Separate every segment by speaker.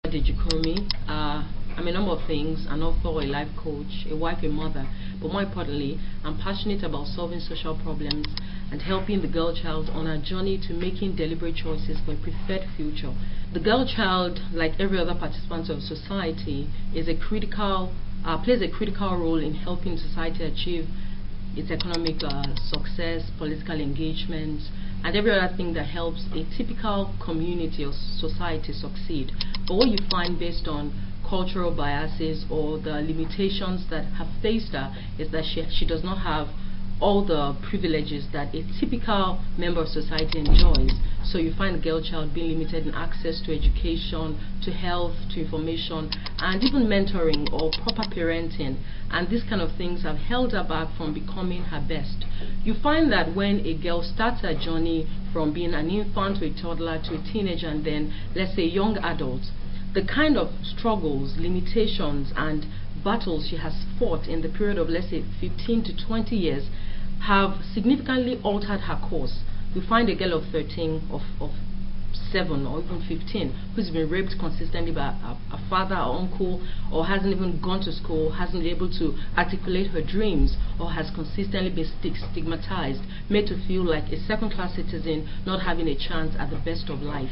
Speaker 1: Deji-Kurunmi. I'm a number of things: an author, a life coach, a wife, a mother. But more importantly, I'm passionate about solving social problems and helping the girl child on a journey to making deliberate choices for a preferred future. The girl child, like every other participant of society, is plays a critical role in helping society achieve its economic success, political engagement, and every other thing that helps a typical community or society succeed. But what you find based on cultural biases or the limitations that have faced her is that she does not have all the privileges that a typical member of society enjoys. So you find the girl child being limited in access to education, to health, to information, and even mentoring or proper parenting. And these kind of things have held her back from becoming her best. You find that when a girl starts her journey from being an infant to a toddler to a teenager and then, let's say, young adult, the kind of struggles, limitations, and battles she has fought in the period of, let's say, 15 to 20 years have significantly altered her course. We find a girl of 13, of 7 or even 15 who's been raped consistently by a father or uncle, or hasn't even gone to school, hasn't been able to articulate her dreams, or has consistently been stigmatized, made to feel like a second-class citizen, not having a chance at the best of life.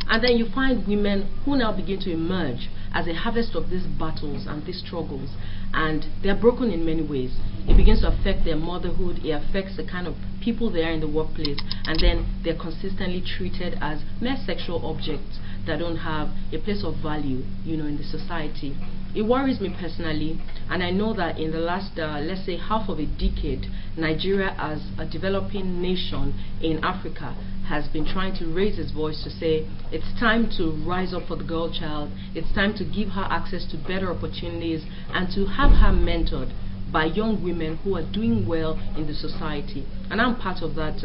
Speaker 1: And then you find women who now begin to emerge as a harvest of these battles and these struggles, and they're broken in many ways. It begins to affect their motherhood, it affects the kind of people they are in the workplace, and then they're consistently treated as mere sexual objects that don't have a place of value, in the society. It worries me personally, and I know that in the last, let's say, half of a decade, Nigeria as a developing nation in Africa has been trying to raise its voice to say it's time to rise up for the girl child, it's time to give her access to better opportunities and to have her mentored by young women who are doing well in the society. And I'm part of that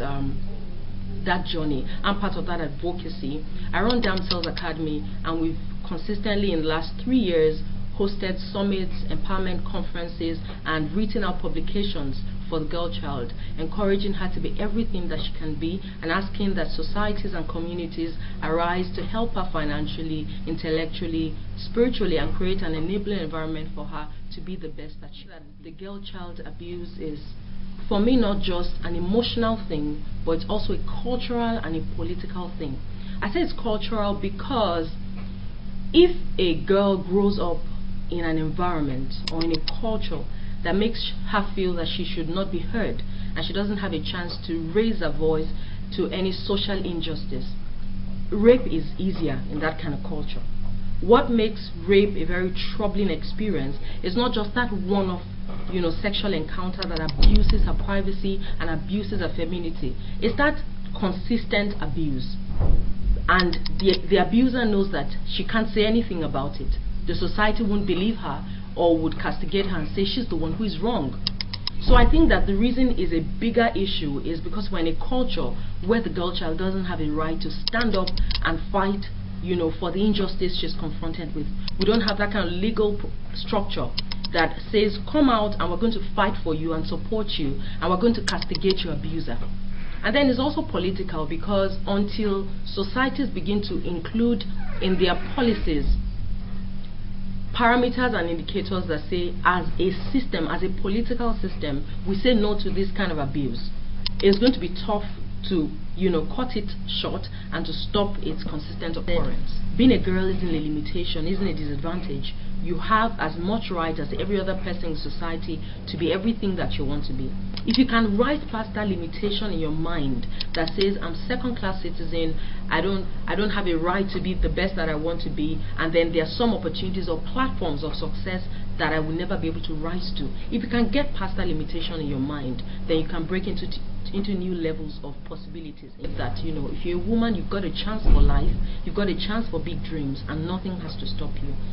Speaker 1: journey. I'm part of that advocacy. I run Damsels Academy, and we've consistently in the last 3 years hosted summits, empowerment conferences, and written out publications for the girl child, encouraging her to be everything that she can be, and asking that societies and communities arise to help her financially, intellectually, spiritually, and create an enabling environment for her to be the best that she can. The girl child abuse is, for me, not just an emotional thing, but it's also a cultural and a political thing. I say it's cultural because if a girl grows up in an environment or in a culture that makes her feel that she should not be heard and she doesn't have a chance to raise her voice to any social injustice, rape is easier in that kind of culture. What makes rape a very troubling experience is not just that one-off sexual encounter that abuses her privacy and abuses her femininity. It's that consistent abuse, and the abuser knows that she can't say anything about it. The society won't believe her or would castigate her and say she's the one who is wrong. So I think that the reason is a bigger issue is because we're in a culture where the girl child doesn't have a right to stand up and fight for the injustice she's confronted with. We don't have that kind of legal structure that says come out and we're going to fight for you and support you and we're going to castigate your abuser. And then it's also political, because until societies begin to include in their policies parameters and indicators that say, as a system, as a political system, we say no to this kind of abuse, it's going to be tough to cut it short and to stop its consistent occurrence. Being a girl isn't a limitation, isn't a disadvantage. You have as much right as every other person in society to be everything that you want to be. If you can rise past that limitation in your mind that says I'm second-class citizen, I don't have a right to be the best that I want to be, and then there are some opportunities or platforms of success that I will never be able to rise to. If you can get past that limitation in your mind, then you can break into new levels of possibilities. If that, if you're a woman, you've got a chance for life, you've got a chance for big dreams, and nothing has to stop you.